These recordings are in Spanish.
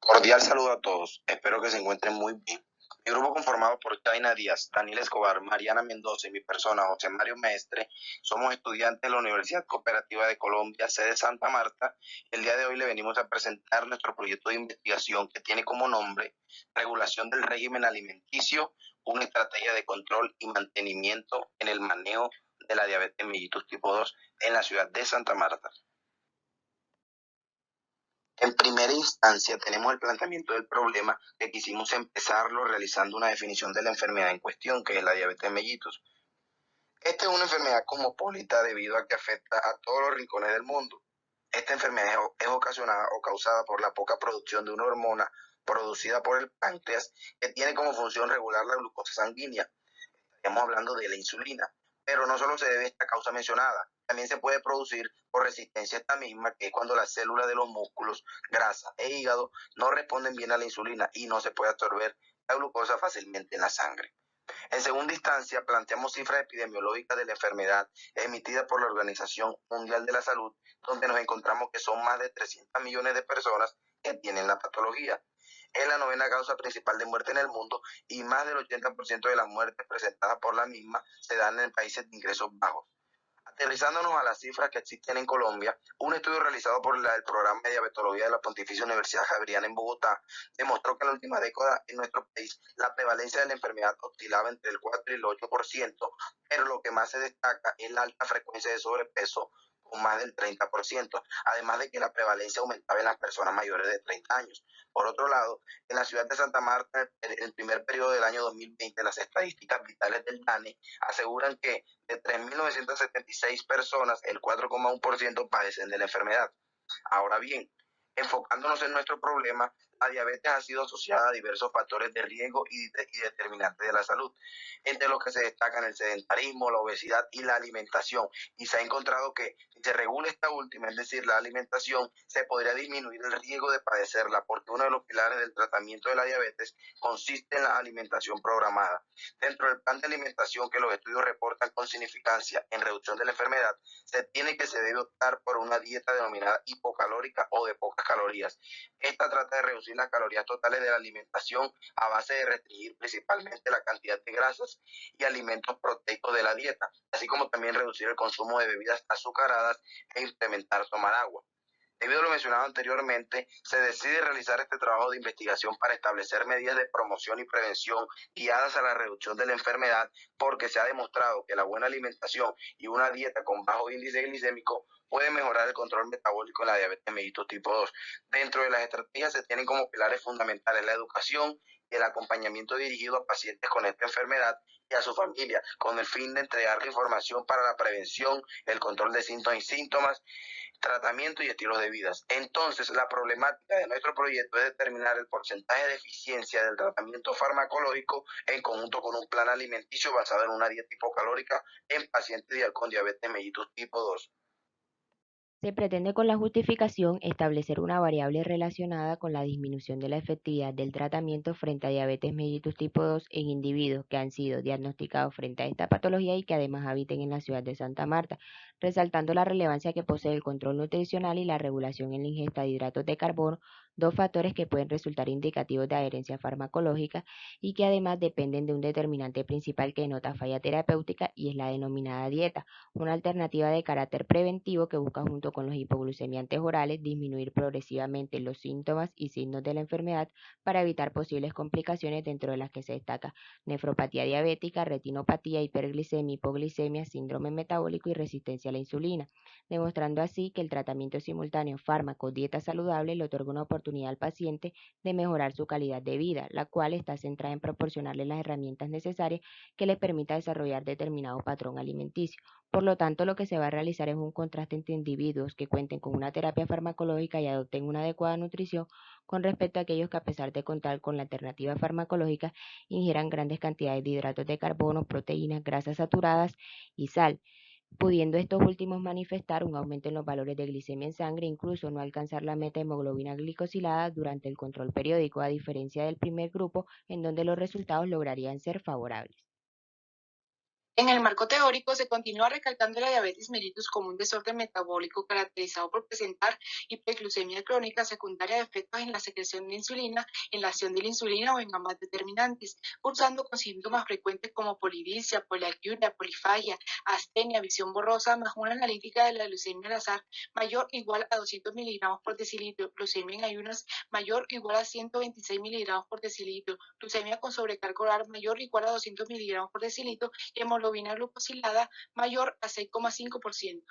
Cordial saludo a todos, espero que se encuentren muy bien. Mi grupo conformado por Taina Díaz, Daniel Escobar, Mariana Mendoza y mi persona, José Mario Mestre, somos estudiantes de la Universidad Cooperativa de Colombia, sede Santa Marta. El día de hoy le venimos a presentar nuestro proyecto de investigación que tiene como nombre Regulación del régimen alimenticio, una estrategia de control y mantenimiento en el manejo de la diabetes mellitus tipo 2 en la ciudad de Santa Marta. En primera instancia, tenemos el planteamiento del problema que quisimos empezarlo realizando una definición de la enfermedad en cuestión, que es la diabetes mellitus. Esta es una enfermedad cosmopolita debido a que afecta a todos los rincones del mundo. Esta enfermedad es ocasionada o causada por la poca producción de una hormona producida por el páncreas que tiene como función regular la glucosa sanguínea. Estamos hablando de la insulina, pero no solo se debe a esta causa mencionada, también se puede producir por resistencia a esta misma, que es cuando las células de los músculos, grasa e hígado no responden bien a la insulina y no se puede absorber la glucosa fácilmente en la sangre. En segunda instancia, planteamos cifras epidemiológicas de la enfermedad emitidas por la Organización Mundial de la Salud, donde nos encontramos que son más de 300 millones de personas que tienen la patología. Es la novena causa principal de muerte en el mundo y más del 80% de las muertes presentadas por la misma se dan en países de ingresos bajos. Aterrizándonos a las cifras que existen en Colombia, un estudio realizado por el programa de diabetología de la Pontificia Universidad Javeriana en Bogotá demostró que en la última década en nuestro país la prevalencia de la enfermedad oscilaba entre el 4 y el 8%, pero lo que más se destaca es la alta frecuencia de sobrepeso con más del 30%, además de que la prevalencia aumentaba en las personas mayores de 30 años. Por otro lado, en la ciudad de Santa Marta, en el primer periodo del año 2020, las estadísticas vitales del DANE aseguran que de 3.976 personas, el 4,1% padecen de la enfermedad. Ahora bien, enfocándonos en nuestro problema, la diabetes ha sido asociada a diversos factores de riesgo y determinantes de la salud, entre los que se destacan el sedentarismo, la obesidad y la alimentación. Y se ha encontrado que si se regula esta última, es decir, la alimentación, se podría disminuir el riesgo de padecerla, porque uno de los pilares del tratamiento de la diabetes consiste en la alimentación programada. Dentro del plan de alimentación que los estudios reportan con significancia en reducción de la enfermedad, se debe optar por una dieta denominada hipocalórica o de pocas calorías. Esta trata de reducir las calorías totales de la alimentación a base de restringir principalmente la cantidad de grasas y alimentos proteicos de la dieta, así como también reducir el consumo de bebidas azucaradas e implementar tomar agua. Debido a lo mencionado anteriormente, se decide realizar este trabajo de investigación para establecer medidas de promoción y prevención guiadas a la reducción de la enfermedad, porque se ha demostrado que la buena alimentación y una dieta con bajo índice glicémico puede mejorar el control metabólico en la diabetes mellitus tipo 2. Dentro de las estrategias se tienen como pilares fundamentales la educación y el acompañamiento dirigido a pacientes con esta enfermedad y a su familia, con el fin de entregar la información para la prevención, el control de síntomas y síntomas, tratamiento y estilos de vida. Entonces, la problemática de nuestro proyecto es determinar el porcentaje de eficiencia del tratamiento farmacológico en conjunto con un plan alimenticio basado en una dieta hipocalórica en pacientes con diabetes mellitus tipo 2. Se pretende con la justificación establecer una variable relacionada con la disminución de la efectividad del tratamiento frente a diabetes mellitus tipo 2 en individuos que han sido diagnosticados frente a esta patología y que además habiten en la ciudad de Santa Marta, resaltando la relevancia que posee el control nutricional y la regulación en la ingesta de hidratos de carbono, dos factores que pueden resultar indicativos de adherencia farmacológica y que además dependen de un determinante principal que denota falla terapéutica y es la denominada dieta, una alternativa de carácter preventivo que busca junto con los hipoglucemiantes orales disminuir progresivamente los síntomas y signos de la enfermedad para evitar posibles complicaciones, dentro de las que se destaca nefropatía diabética, retinopatía, hiperglicemia, hipoglicemia, síndrome metabólico y resistencia a la insulina, demostrando así que el tratamiento simultáneo fármaco-dieta saludable le otorga una oportunidad al paciente de mejorar su calidad de vida, la cual está centrada en proporcionarle las herramientas necesarias que le permita desarrollar determinado patrón alimenticio. Por lo tanto, lo que se va a realizar es un contraste entre individuos que cuenten con una terapia farmacológica y adopten una adecuada nutrición con respecto a aquellos que, a pesar de contar con la alternativa farmacológica, ingieran grandes cantidades de hidratos de carbono, proteínas, grasas saturadas y sal, pudiendo estos últimos manifestar un aumento en los valores de glicemia en sangre, incluso no alcanzar la meta hemoglobina glicosilada durante el control periódico, a diferencia del primer grupo, en donde los resultados lograrían ser favorables. En el marco teórico se continúa recalcando la diabetes mellitus como un desorden metabólico caracterizado por presentar hiperglucemia crónica secundaria de efectos en la secreción de insulina, en la acción de la insulina o en ambas determinantes, cursando con síntomas frecuentes como polidipsia, poliaquiuria, polifagia, astenia, visión borrosa, más una analítica de la glucemia al azar mayor o igual a 200 miligramos por decilitro, glucemia en ayunas mayor o igual a 126 miligramos por decilitro, glucemia con sobrecarga oral mayor o igual a 200 miligramos por decilitro, y hemoglobina glucosilada mayor a 6,5%.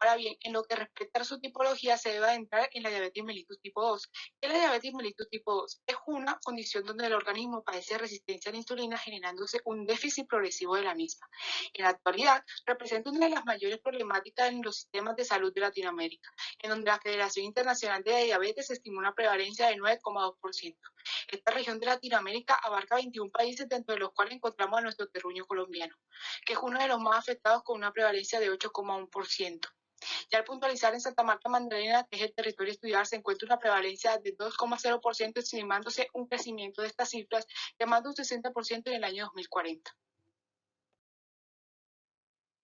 Ahora bien, en lo que respecta a su tipología, se debe adentrar en la diabetes mellitus tipo 2. ¿Qué es la diabetes mellitus tipo 2? Es una condición donde el organismo padece resistencia a la insulina, generándose un déficit progresivo de la misma. En la actualidad, representa una de las mayores problemáticas en los sistemas de salud de Latinoamérica, en donde la Federación Internacional de Diabetes estima una prevalencia de 9,2%. Esta región de Latinoamérica abarca 21 países, dentro de los cuales encontramos a nuestro terruño colombiano, que es uno de los más afectados con una prevalencia de 8,1%. Ya al puntualizar en Santa Marta Magdalena, que es el territorio a estudiar, se encuentra una prevalencia de 2,0%, estimándose un crecimiento de estas cifras de más de un 60% en el año 2040.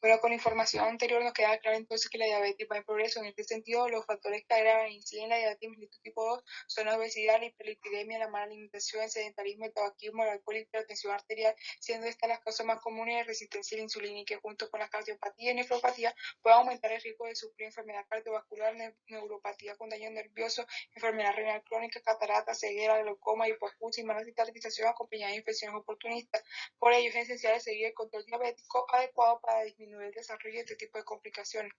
Bueno, con la información anterior nos queda claro entonces que la diabetes va en progreso. En este sentido, los factores que agravan e inciden en la diabetes mellitus tipo 2 son la obesidad, la hiperlipidemia, la mala alimentación, el sedentarismo, el tabaquismo, el alcohol y la hipertensión arterial, siendo estas las causas más comunes de resistencia a la insulina y que junto con la cardiopatía y nefropatía puede aumentar el riesgo de sufrir enfermedad cardiovascular, neuropatía con daño nervioso, enfermedad renal crónica, catarata, ceguera, glaucoma, hipoacusia y mala cicatrización acompañada de infecciones oportunistas. Por ello es esencial seguir el control diabético adecuado para disminuir el desarrollo de este tipo de complicaciones.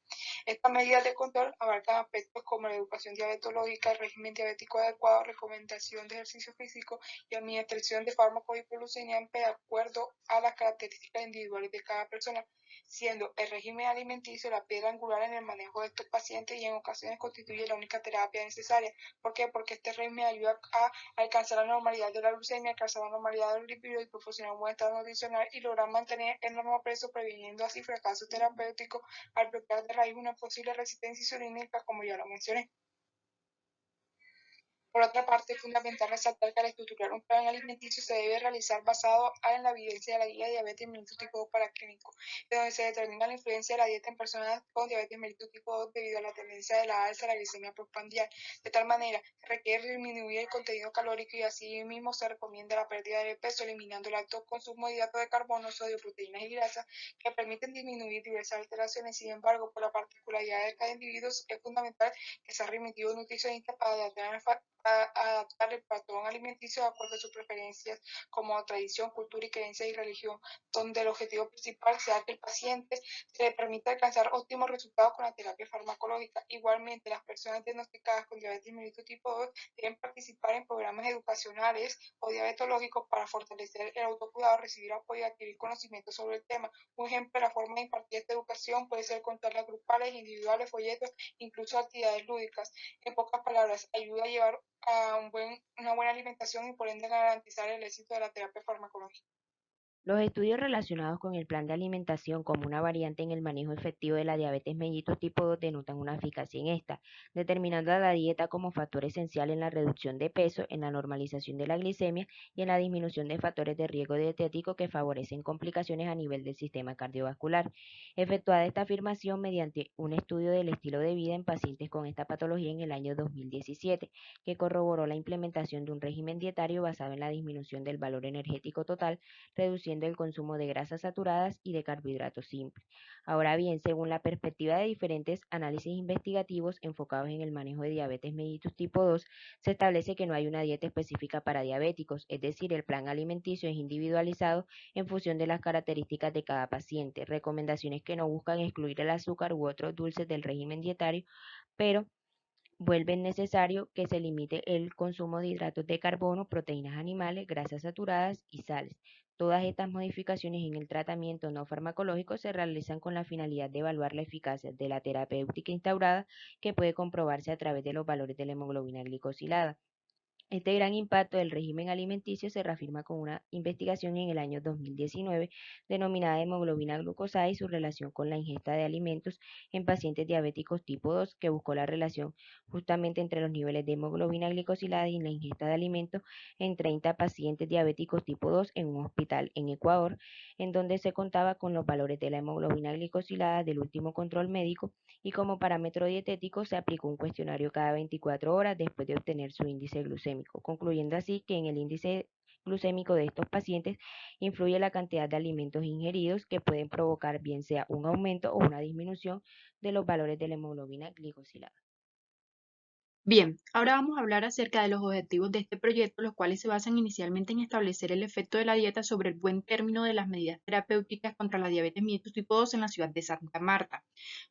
Estas medidas de control abarcan aspectos como la educación diabetológica, el régimen diabético adecuado, recomendación de ejercicio físico y administración de fármacos hipoglucemiantes de acuerdo a las características individuales de cada persona, siendo el régimen alimenticio la piedra angular en el manejo de estos pacientes y en ocasiones constituye la única terapia necesaria. ¿Por qué? Porque este régimen ayuda a alcanzar la normalidad de la glucemia, alcanzar la normalidad del lípido y proporcionar un buen estado nutricional y lograr mantener el normopeso, previniendo así fracaso terapéutico al bloquear de raíz una posible resistencia insulínica, como ya lo mencioné. Por otra parte, es fundamental resaltar que al estructurar un plan alimenticio se debe realizar basado en la evidencia de la guía de diabetes mellitus tipo 2 para clínico, de donde se determina la influencia de la dieta en personas con diabetes mellitus tipo 2 debido a la tendencia de la alza de la glicemia postprandial. De tal manera, requiere disminuir el contenido calórico y así mismo se recomienda la pérdida de peso, eliminando el alto consumo de hidratos de carbono, sodio, proteínas y grasas que permiten disminuir diversas alteraciones. Sin embargo, por la particularidad de cada individuo, es fundamental que sea remitido a un nutricionista para adaptar el patrón alimenticio de acuerdo a sus preferencias como tradición, cultura y creencias y religión, donde el objetivo principal sea que el paciente se le permita alcanzar óptimos resultados con la terapia farmacológica. Igualmente, las personas diagnosticadas con diabetes mellitus tipo 2 deben participar en programas educacionales o diabetológicos para fortalecer el autocuidado, recibir apoyo y adquirir conocimiento sobre el tema. Un ejemplo de la forma de impartir esta educación puede ser con charlas grupales, individuales, folletos, incluso actividades lúdicas. En pocas palabras, ayuda a llevar a una buena alimentación y por ende garantizar el éxito de la terapia farmacológica. Los estudios relacionados con el plan de alimentación como una variante en el manejo efectivo de la diabetes mellitus tipo 2 denotan una eficacia en esta, determinando a la dieta como factor esencial en la reducción de peso, en la normalización de la glicemia y en la disminución de factores de riesgo dietético que favorecen complicaciones a nivel del sistema cardiovascular. Efectuada esta afirmación mediante un estudio del estilo de vida en pacientes con esta patología en el año 2017, que corroboró la implementación de un régimen dietario basado en la disminución del valor energético total, reduciendo el consumo de grasas saturadas y de carbohidratos simples. Ahora bien, según la perspectiva de diferentes análisis investigativos enfocados en el manejo de diabetes mellitus tipo 2, se establece que no hay una dieta específica para diabéticos, es decir, el plan alimenticio es individualizado en función de las características de cada paciente, recomendaciones que no buscan excluir el azúcar u otros dulces del régimen dietario, pero vuelven necesario que se limite el consumo de hidratos de carbono, proteínas animales, grasas saturadas y sales. Todas estas modificaciones en el tratamiento no farmacológico se realizan con la finalidad de evaluar la eficacia de la terapéutica instaurada, que puede comprobarse a través de los valores de la hemoglobina glicosilada. Este gran impacto del régimen alimenticio se reafirma con una investigación en el año 2019 denominada hemoglobina glucosada y su relación con la ingesta de alimentos en pacientes diabéticos tipo 2, que buscó la relación justamente entre los niveles de hemoglobina glicosilada y la ingesta de alimentos en 30 pacientes diabéticos tipo 2 en un hospital en Ecuador, en donde se contaba con los valores de la hemoglobina glicosilada del último control médico, y como parámetro dietético se aplicó un cuestionario cada 24 horas después de obtener su índice glucémico, concluyendo así que en el índice glucémico de estos pacientes influye la cantidad de alimentos ingeridos, que pueden provocar bien sea un aumento o una disminución de los valores de la hemoglobina glicosilada. Bien, ahora vamos a hablar acerca de los objetivos de este proyecto, los cuales se basan inicialmente en establecer el efecto de la dieta sobre el buen término de las medidas terapéuticas contra la diabetes mellitus tipo 2 en la ciudad de Santa Marta.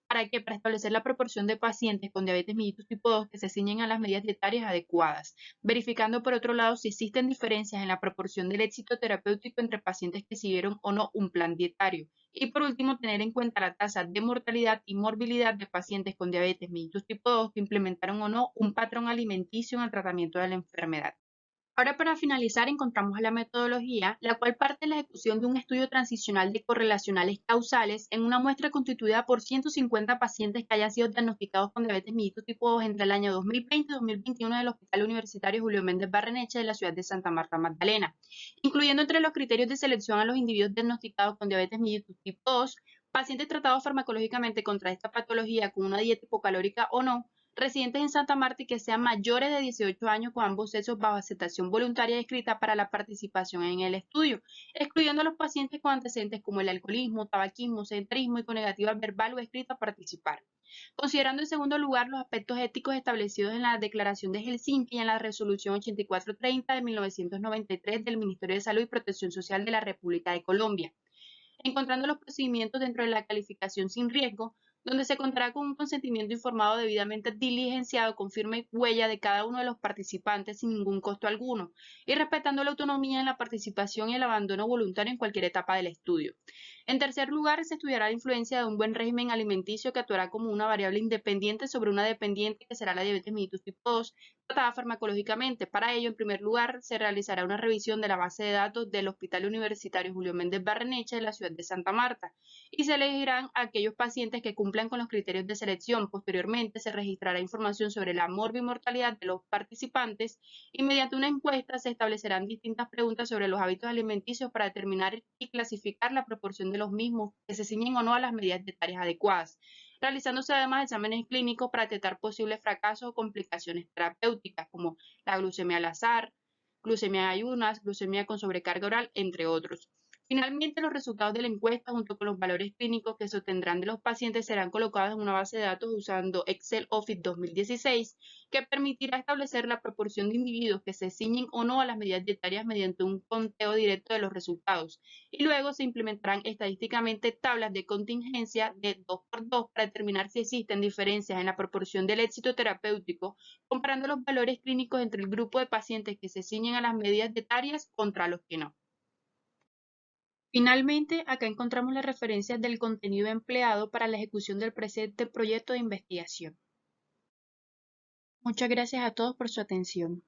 ¿Para qué? Para establecer la proporción de pacientes con diabetes mellitus tipo 2 que se ciñen a las medidas dietarias adecuadas, verificando por otro lado si existen diferencias en la proporción del éxito terapéutico entre pacientes que siguieron o no un plan dietario. Y por último, tener en cuenta la tasa de mortalidad y morbilidad de pacientes con diabetes mellitus tipo 2 que implementaron o no un patrón alimenticio en el tratamiento de la enfermedad. Ahora, para finalizar, encontramos la metodología, la cual parte de la ejecución de un estudio transicional de correlacionales causales en una muestra constituida por 150 pacientes que hayan sido diagnosticados con diabetes mellitus tipo 2 entre el año 2020 y 2021 del Hospital Universitario Julio Méndez Barrenechea de la ciudad de Santa Marta Magdalena, incluyendo entre los criterios de selección a los individuos diagnosticados con diabetes mellitus tipo 2, pacientes tratados farmacológicamente contra esta patología con una dieta hipocalórica o no, residentes en Santa Marta y que sean mayores de 18 años con ambos sexos bajo aceptación voluntaria y escrita para la participación en el estudio, excluyendo a los pacientes con antecedentes como el alcoholismo, tabaquismo, sedentarismo y con negativa verbal o escrita a participar. Considerando en segundo lugar los aspectos éticos establecidos en la Declaración de Helsinki y en la Resolución 8430 de 1993 del Ministerio de Salud y Protección Social de la República de Colombia, encontrando los procedimientos dentro de la calificación sin riesgo, donde se contará con un consentimiento informado debidamente diligenciado con firma y huella de cada uno de los participantes sin ningún costo alguno, y respetando la autonomía en la participación y el abandono voluntario en cualquier etapa del estudio. En tercer lugar, se estudiará la influencia de un buen régimen alimenticio que actuará como una variable independiente sobre una dependiente que será la diabetes mellitus tipo 2, tratada farmacológicamente. Para ello, en primer lugar, se realizará una revisión de la base de datos del Hospital Universitario Julio Méndez Barrenechea de la ciudad de Santa Marta y se elegirán a aquellos pacientes que cumplan con los criterios de selección. Posteriormente, se registrará información sobre la morbimortalidad de los participantes y mediante una encuesta se establecerán distintas preguntas sobre los hábitos alimenticios para determinar y clasificar la proporción de los mismos que se ciñen o no a las medidas dietarias adecuadas, realizándose además exámenes clínicos para detectar posibles fracasos o complicaciones terapéuticas como la glucemia al azar, glucemia de ayunas, glucemia con sobrecarga oral, entre otros. Finalmente, los resultados de la encuesta, junto con los valores clínicos que se obtendrán de los pacientes, serán colocados en una base de datos usando Excel Office 2016, que permitirá establecer la proporción de individuos que se ciñen o no a las medidas dietarias mediante un conteo directo de los resultados. Y luego se implementarán estadísticamente tablas de contingencia de 2x2 para determinar si existen diferencias en la proporción del éxito terapéutico, comparando los valores clínicos entre el grupo de pacientes que se ciñen a las medidas dietarias contra los que no. Finalmente, acá encontramos las referencias del contenido empleado para la ejecución del presente proyecto de investigación. Muchas gracias a todos por su atención.